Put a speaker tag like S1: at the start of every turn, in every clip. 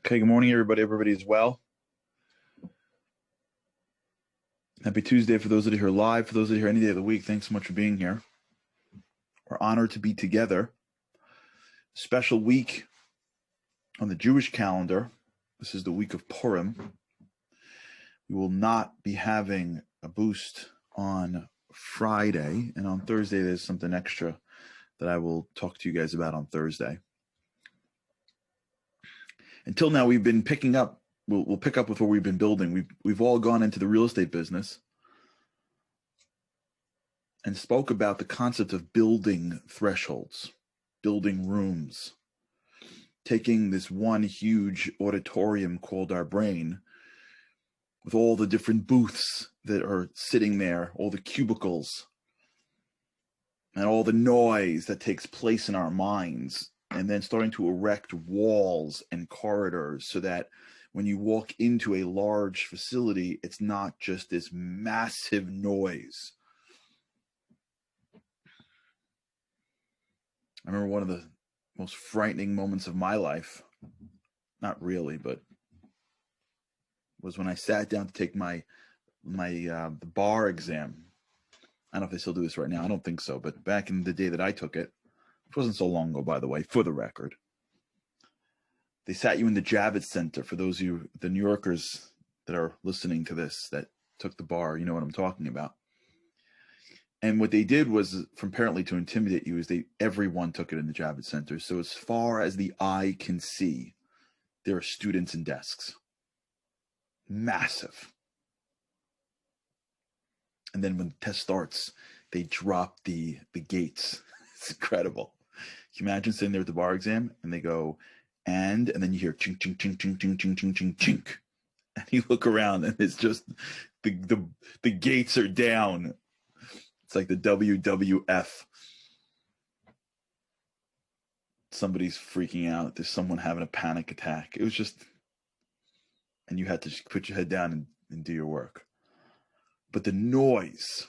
S1: Okay, good morning, everybody. Everybody's well. Happy Tuesday for those that are here live. For those that are here any day of the week, thanks so much for being here. We're honored to be together. Special week on the Jewish calendar. This is the week of Purim. We will not be having a boost on Friday, and on Thursday there's something extra that I will talk to you guys about on Thursday. Until now, we've been picking up. We'll pick up with what we've been building. We've all gone into the real estate business and spoke about the concept of building thresholds, building rooms, taking this one huge auditorium called our brain with all the different booths that are sitting there, all the cubicles, and all the noise that takes place in our minds, and then starting to erect walls and corridors so that when you walk into a large facility, it's not just this massive noise. I remember one of the most frightening moments of my life, not really, but was when I sat down to take the bar exam. I don't know if they still do this right now. I don't think so, but back in the day that I took it, which wasn't so long ago, by the way, for the record, they sat you in the Javits Center. For those of you, the New Yorkers that are listening to this, that took the bar, you know what I'm talking about. And what they did was, from apparently to intimidate you, is everyone took it in the Javits Center. So as far as the eye can see, there are students and desks. Massive. And then when the test starts, they drop the gates. It's incredible. Can you imagine sitting there at the bar exam and they go, and then you hear chink, chink, chink, chink, chink, chink, chink, chink, chink. And you look around and it's just the gates are down. It's like the WWF. Somebody's freaking out. There's someone having a panic attack. It was just, and you had to just put your head down and do your work. But the noise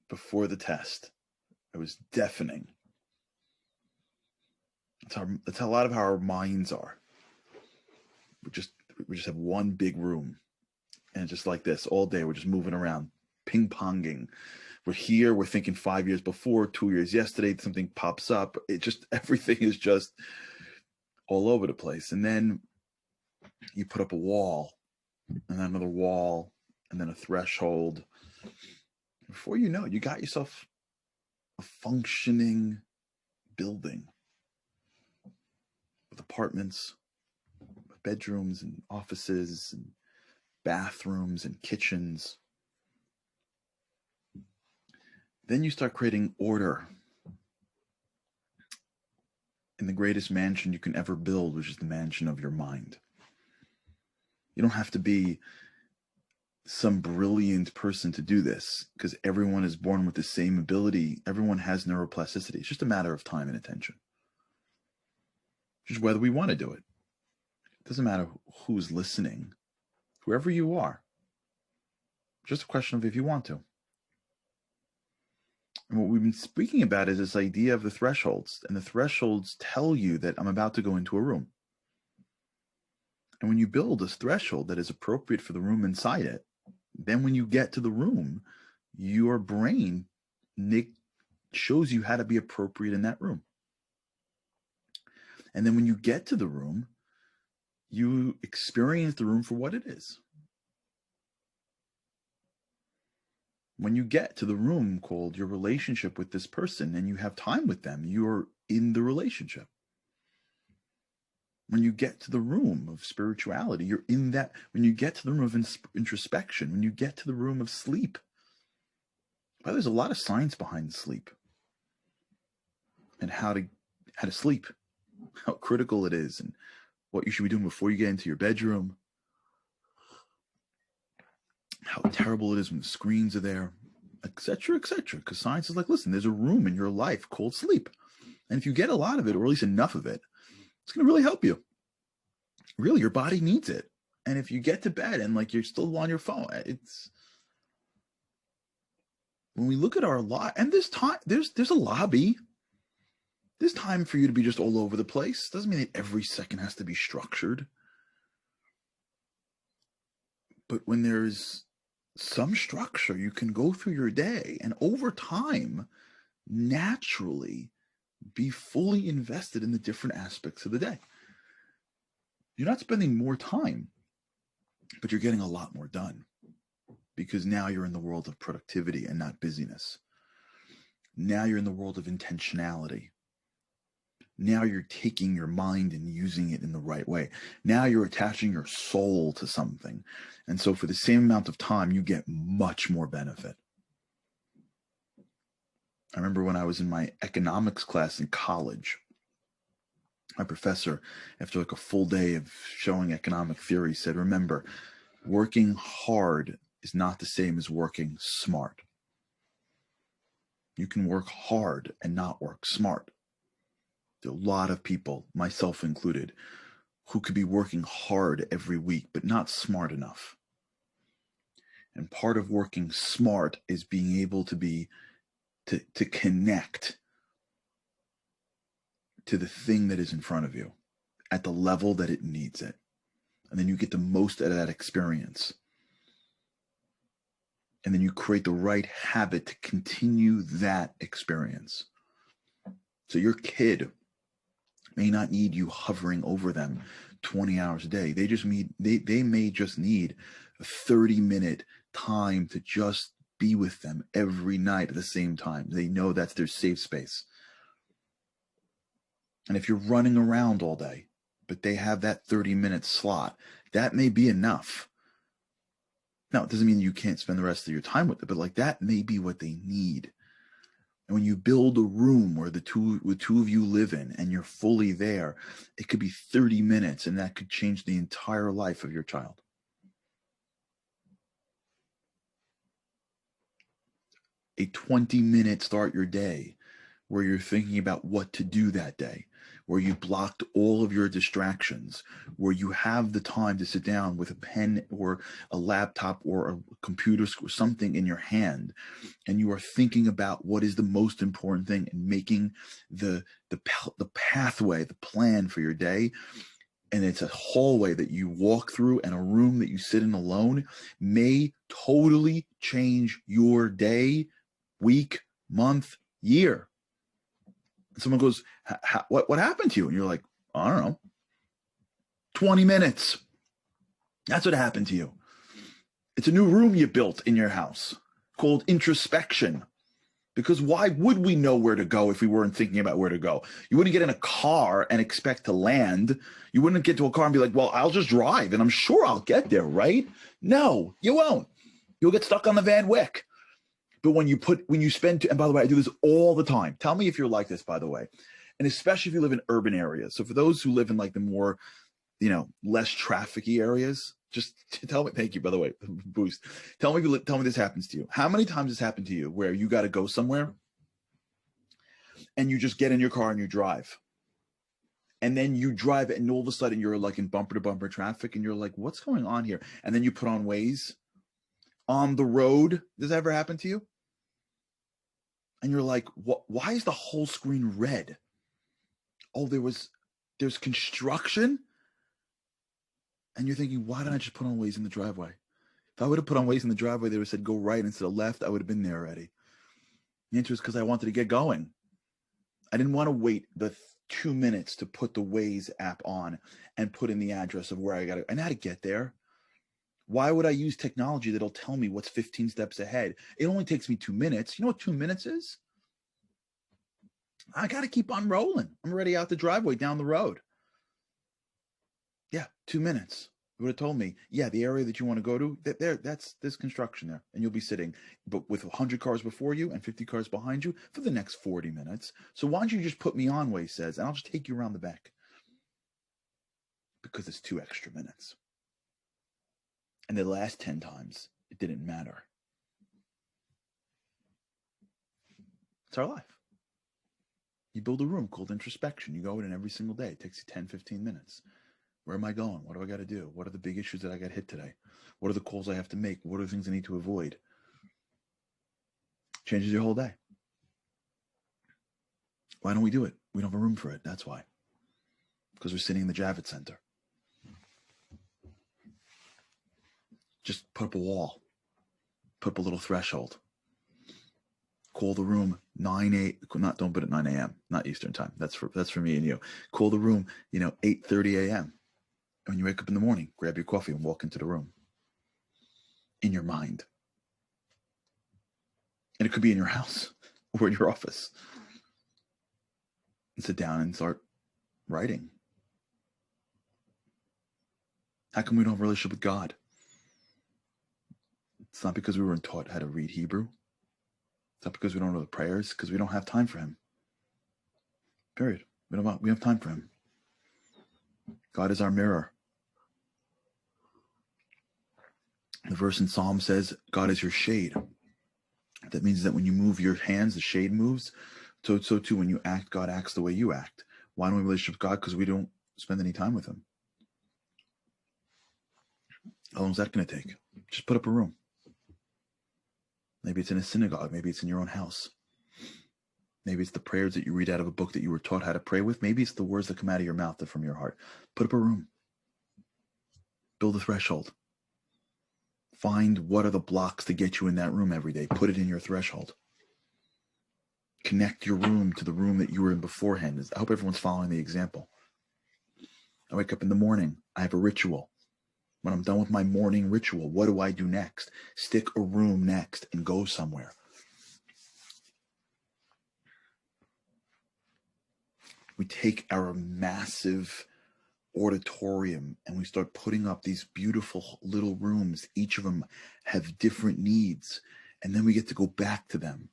S1: before the test, it was deafening. That's how a lot of how our minds are. We just have one big room, and just like this all day, we're just moving around, ping-ponging. We're here, we're thinking 5 years before, 2 years yesterday, something pops up. Everything is just all over the place. And then you put up a wall, and then another wall, and then a threshold. Before you know it, you got yourself a functioning building with apartments, with bedrooms and offices and bathrooms and kitchens. Then you start creating order in the greatest mansion you can ever build, which is the mansion of your mind. You don't have to be some brilliant person to do this, because everyone is born with the same ability. Everyone has neuroplasticity. It's just a matter of time and attention. Just whether we want to do it. It doesn't matter who's listening, whoever you are. Just a question of if you want to. And what we've been speaking about is this idea of the thresholds. And the thresholds tell you that I'm about to go into a room. And when you build a threshold that is appropriate for the room inside it, then when you get to the room, your brain shows you how to be appropriate in that room. And then when you get to the room, you experience the room for what it is. When you get to the room called your relationship with this person and you have time with them, you're in the relationship. When you get to the room of spirituality, you're in that. When you get to the room of introspection, when you get to the room of sleep. Well, there's a lot of science behind sleep and how to sleep, how critical it is, and what you should be doing before you get into your bedroom, how terrible it is when the screens are there, etc., etc. Because science is like, listen, there's a room in your life called sleep. And if you get a lot of it, or at least enough of it, it's going to really help you. Really, your body needs it. And if you get to bed and like you're still on your phone, it's when we look at our lot, and there's a lobby. There's time for you to be just all over the place. Doesn't mean that every second has to be structured. But when there's some structure, you can go through your day and over time, naturally be fully invested in the different aspects of the day. You're not spending more time, but you're getting a lot more done because now you're in the world of productivity and not busyness. Now you're in the world of intentionality. Now you're taking your mind and using it in the right way. Now you're attaching your soul to something. And so for the same amount of time, you get much more benefit. I remember when I was in my economics class in college, my professor, after like a full day of showing economic theory, said, remember, working hard is not the same as working smart. You can work hard and not work smart. There are a lot of people, myself included, who could be working hard every week, but not smart enough. And part of working smart is being able to connect to the thing that is in front of you at the level that it needs it. And then you get the most out of that experience. And then you create the right habit to continue that experience. So your kid may not need you hovering over them 20 hours a day. They may just need a 30-minute time to just be with them every night at the same time. They know that's their safe space. And if you're running around all day, but they have that 30-minute slot, that may be enough. Now, it doesn't mean you can't spend the rest of your time with it, but like that may be what they need. And when you build a room where the two of you live in and you're fully there, it could be 30 minutes and that could change the entire life of your child. A 20-minute start your day where you're thinking about what to do that day, where you blocked all of your distractions, where you have the time to sit down with a pen or a laptop or a computer or something in your hand, and you are thinking about what is the most important thing and making the pathway, the plan for your day. And it's a hallway that you walk through and a room that you sit in alone may totally change your day, week, month, year. Someone goes, what happened to you? And you're like, I don't know. 20 minutes. That's what happened to you. It's a new room you built in your house called introspection. Because why would we know where to go if we weren't thinking about where to go? You wouldn't get in a car and expect to land. You wouldn't get to a car and be like, well, I'll just drive and I'm sure I'll get there, right? No, you won't. You'll get stuck on the Van Wyck. But when you spend, and by the way, I do this all the time. Tell me if you're like this, by the way. And especially if you live in urban areas. So for those who live in like the more, less trafficy areas, just tell me, thank you, by the way, boost. Tell me this happens to you. How many times has happened to you where you got to go somewhere and you just get in your car and you drive? And then you drive and all of a sudden you're like in bumper to bumper traffic and you're like, what's going on here? And then you put on Waze on the road. Does that ever happen to you? And you're like, why is the whole screen red? Oh, there's construction? And you're thinking, why didn't I just put on Waze in the driveway? If I would have put on Waze in the driveway, they would have said, go right instead of left, I would have been there already. The answer is because I wanted to get going. I didn't want to wait the 2 minutes to put the Waze app on and put in the address of where I got to. I know how to get there. Why would I use technology that'll tell me what's 15 steps ahead? It only takes me 2 minutes. You know what 2 minutes is? I got to keep on rolling. I'm already out the driveway down the road. Yeah, 2 minutes. It would have told me, yeah, the area that you want to go to, there's construction there. And you'll be sitting but with 100 cars before you and 50 cars behind you for the next 40 minutes. So why don't you just put me on, Waze says, and I'll just take you around the back. Because it's 2 extra minutes. And the last 10 times, it didn't matter. It's our life. You build a room called introspection. You go in every single day. It takes you 10, 15 minutes. Where am I going? What do I got to do? What are the big issues that I got hit today? What are the calls I have to make? What are the things I need to avoid? Changes your whole day. Why don't we do it? We don't have a room for it. That's why. Because we're sitting in the Javits Center. Just put up a wall. Put up a little threshold. Call the room 9 don't put it 9 a.m. Not Eastern time. That's for me and you. Call the room, 8:30 a.m. When you wake up in the morning, grab your coffee and walk into the room. In your mind. And it could be in your house or in your office. And sit down and start writing. How come we don't have a relationship with God? It's not because we weren't taught how to read Hebrew. It's not because we don't know the prayers, because we don't have time for him. Period. We have time for him. God is our mirror. The verse in Psalm says, God is your shade. That means that when you move your hands, the shade moves. So too, when you act, God acts the way you act. Why don't we have a relationship with God? Because we don't spend any time with him. How long is that going to take? Just put up a room. Maybe it's in a synagogue. Maybe it's in your own house. Maybe it's the prayers that you read out of a book that you were taught how to pray with. Maybe it's the words that come out of your mouth that from your heart. Put up a room. Build a threshold. Find what are the blocks to get you in that room every day. Put it in your threshold. Connect your room to the room that you were in beforehand. I hope everyone's following the example. I wake up in the morning. I have a ritual. When I'm done with my morning ritual, what do I do next? Stick a room next and go somewhere. We take our massive auditorium and we start putting up these beautiful little rooms. Each of them have different needs. And then we get to go back to them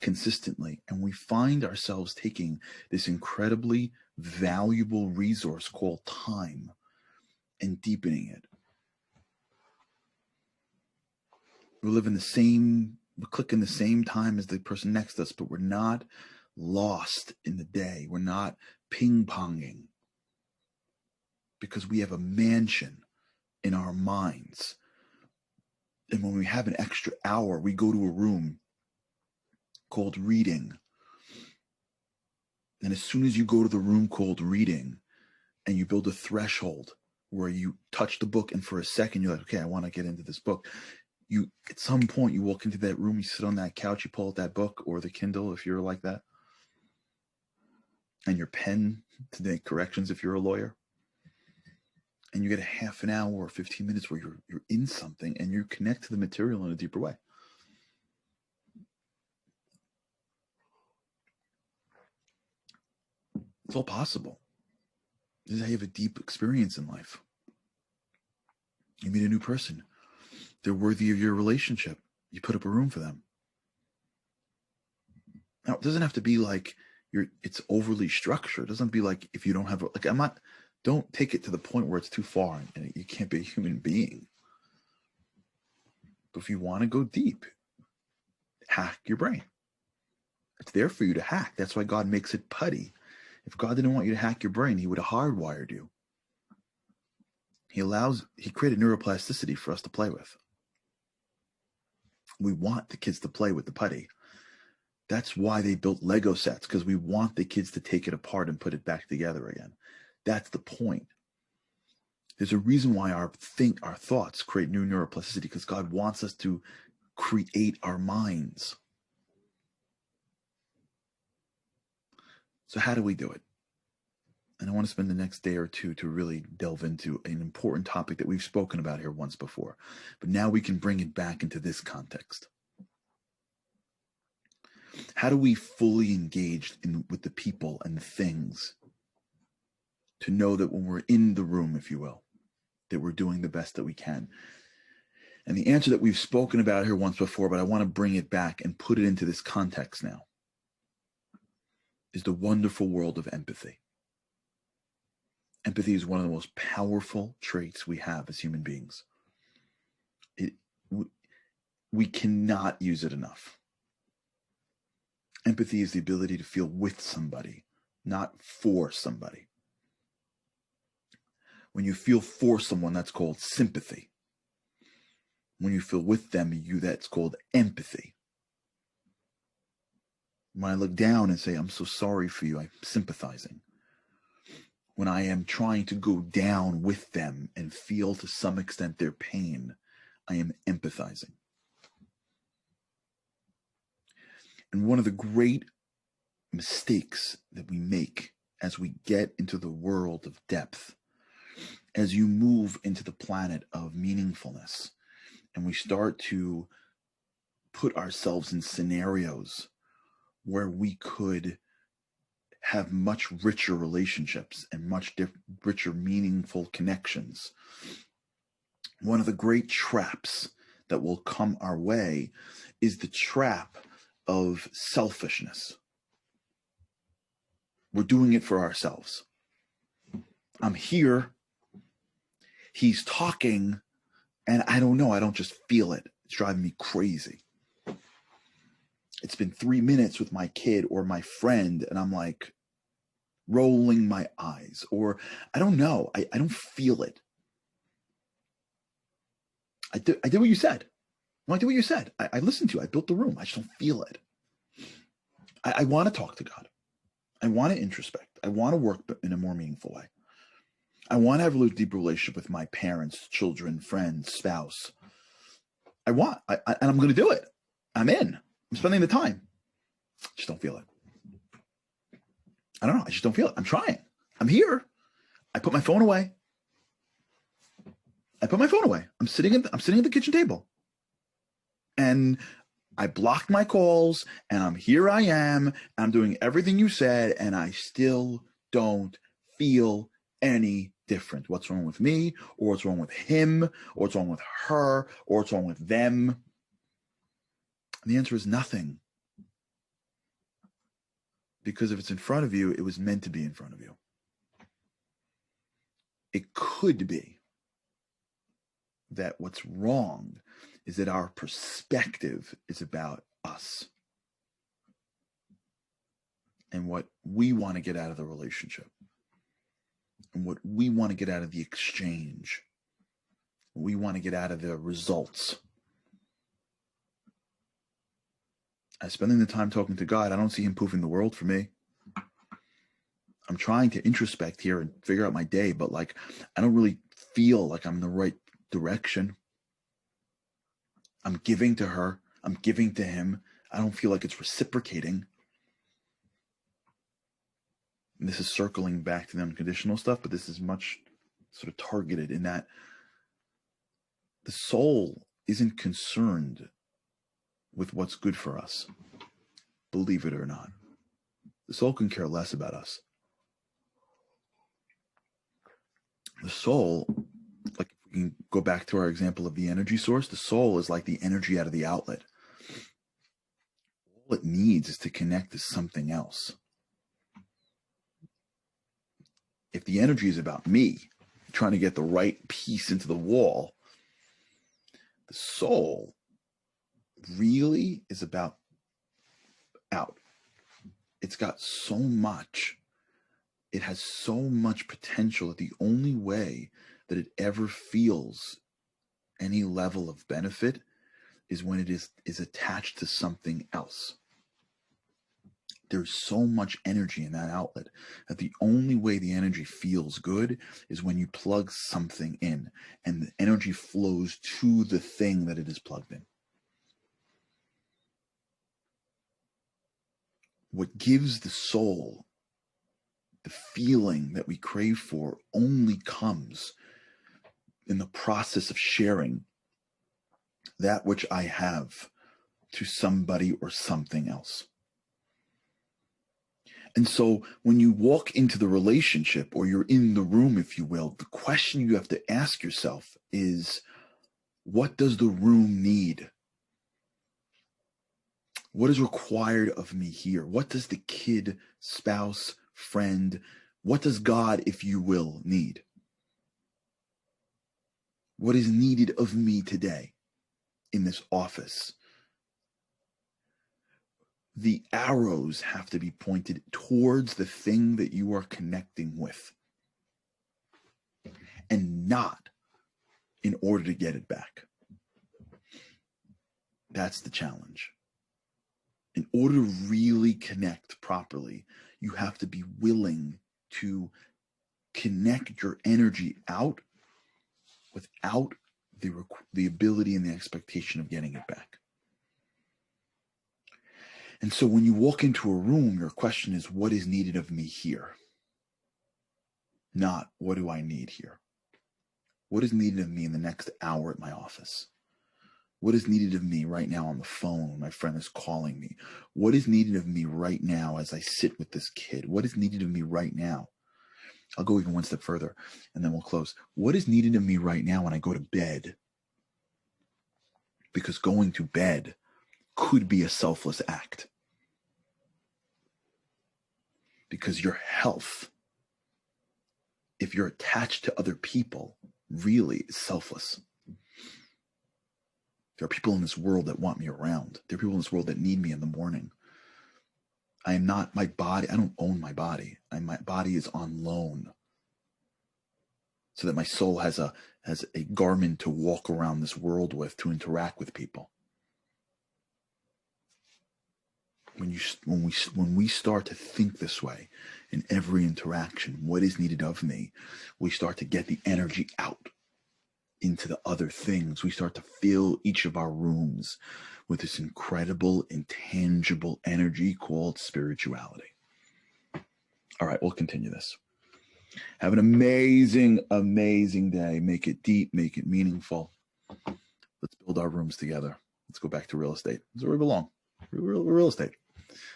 S1: consistently. And we find ourselves taking this incredibly valuable resource called time and deepening it. We live in we click in the same time as the person next to us, but we're not lost in the day. We're not ping-ponging because we have a mansion in our minds. And when we have an extra hour, we go to a room called reading. And as soon as you go to the room called reading and you build a threshold where you touch the book and for a second you're like, okay, I want to get into this book. At some point you walk into that room, you sit on that couch, you pull out that book or the Kindle if you're like that, and your pen to make corrections if you're a lawyer, and you get a half an hour or 15 minutes where you're in something and you connect to the material in a deeper way. It's all possible. This is how you have a deep experience in life. You meet a new person. They're worthy of your relationship. You put up a room for them. Now, it doesn't have to be like it's overly structured. It doesn't be like if you don't have, don't take it to the point where it's too far and you can't be a human being. But if you want to go deep, hack your brain. It's there for you to hack. That's why God makes it putty. If God didn't want you to hack your brain, he would have hardwired you. He created neuroplasticity for us to play with. We want the kids to play with the putty. That's why they built Lego sets, because we want the kids to take it apart and put it back together again. That's the point. There's a reason why our thoughts create new neuroplasticity, because God wants us to create our minds. So how do we do it? And I want to spend the next day or two to really delve into an important topic that we've spoken about here once before. But now we can bring it back into this context. How do we fully engage with the people and the things to know that when we're in the room, if you will, that we're doing the best that we can? And the answer that we've spoken about here once before, but I want to bring it back and put it into this context now, is the wonderful world of empathy. Empathy is one of the most powerful traits we have as human beings. We cannot use it enough. Empathy is the ability to feel with somebody, not for somebody. When you feel for someone, that's called sympathy. When you feel with them, that's called empathy. When I look down and say, I'm so sorry for you, I'm sympathizing. When I am trying to go down with them and feel to some extent their pain, I am empathizing. And one of the great mistakes that we make as we get into the world of depth, as you move into the planet of meaningfulness, and we start to put ourselves in scenarios where we could have much richer relationships and much richer, meaningful connections. One of the great traps that will come our way is the trap of selfishness. We're doing it for ourselves. I'm here, he's talking, and I don't know, I don't just feel it. It's driving me crazy. It's been 3 minutes with my kid or my friend, and I'm like rolling my eyes, or I don't know, I don't feel it. I did what you said. No, I did what you said. I listened to you. I built the room. I just don't feel it. I want to talk to God. I want to introspect. I want to work in a more meaningful way. I want to have a deeper relationship with my parents, children, friends, spouse. And I'm going to do it. I'm in. I'm spending the time. I just don't feel it. I don't know. I just don't feel it. I'm trying. I'm here. I put my phone away. I'm sitting at the kitchen table. And I blocked my calls, and here I am, and I'm doing everything you said, and I still don't feel any different. What's wrong with me, or what's wrong with him, or what's wrong with her, or what's wrong with them? And the answer is nothing. Because if it's in front of you, it was meant to be in front of you. It could be that what's wrong is that our perspective is about us and what we want to get out of the relationship and what we want to get out of the exchange. We want to get out of the results. As spending the time talking to God, I don't see him poofing the world for me. I'm trying to introspect here and figure out my day, but I don't really feel like I'm in the right direction. I'm giving to her. I'm giving to him. I don't feel like it's reciprocating. And this is circling back to the unconditional stuff, but this is much sort of targeted in that the soul isn't concerned with what's good for us, believe it or not. The soul can care less about us. The soul, if we can go back to our example of the energy source, the soul is like the energy out of the outlet. All it needs is to connect to something else. If the energy is about me, trying to get the right piece into the wall, the soul really is about out. It's got so much. It has so much potential that the only way that it ever feels any level of benefit is when it is attached to something else. There's so much energy in that outlet that the only way the energy feels good is when you plug something in and the energy flows to the thing that it is plugged in. What gives the soul the feeling that we crave for only comes in the process of sharing that which I have to somebody or something else. And so when you walk into the relationship, or you're in the room, if you will, the question you have to ask yourself is, what does the room need? What is required of me here? What does the kid, spouse, friend, what does God, if you will, need? What is needed of me today in this office? The arrows have to be pointed towards the thing that you are connecting with, and not in order to get it back. That's the challenge. In order to really connect properly, you have to be willing to connect your energy out without the ability and the expectation of getting it back. And so when you walk into a room, your question is, what is needed of me here? Not, what do I need here? What is needed of me in the next hour at my office? What is needed of me right now on the phone when my friend is calling me? What is needed of me right now as I sit with this kid? What is needed of me right now? I'll go even one step further, and then we'll close. What is needed of me right now when I go to bed? Because going to bed could be a selfless act. Because your health, if you're attached to other people, really is selfless. There are people in this world that want me around. There are people in this world that need me in the morning. I am not my body. I don't own my body. My body is on loan, so that my soul has a garment to walk around this world with, to interact with people. When we start to think this way in every interaction, what is needed of me, we start to get the energy out into the other things. We start to fill each of our rooms with this incredible, intangible energy called spirituality. All right, we'll continue this. Have an amazing, amazing day. Make it deep, make it meaningful. Let's build our rooms together. Let's go back to real estate. That's where we belong. Real estate.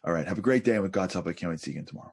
S1: All right, have a great day. And with God's help, I can't wait to see you again tomorrow.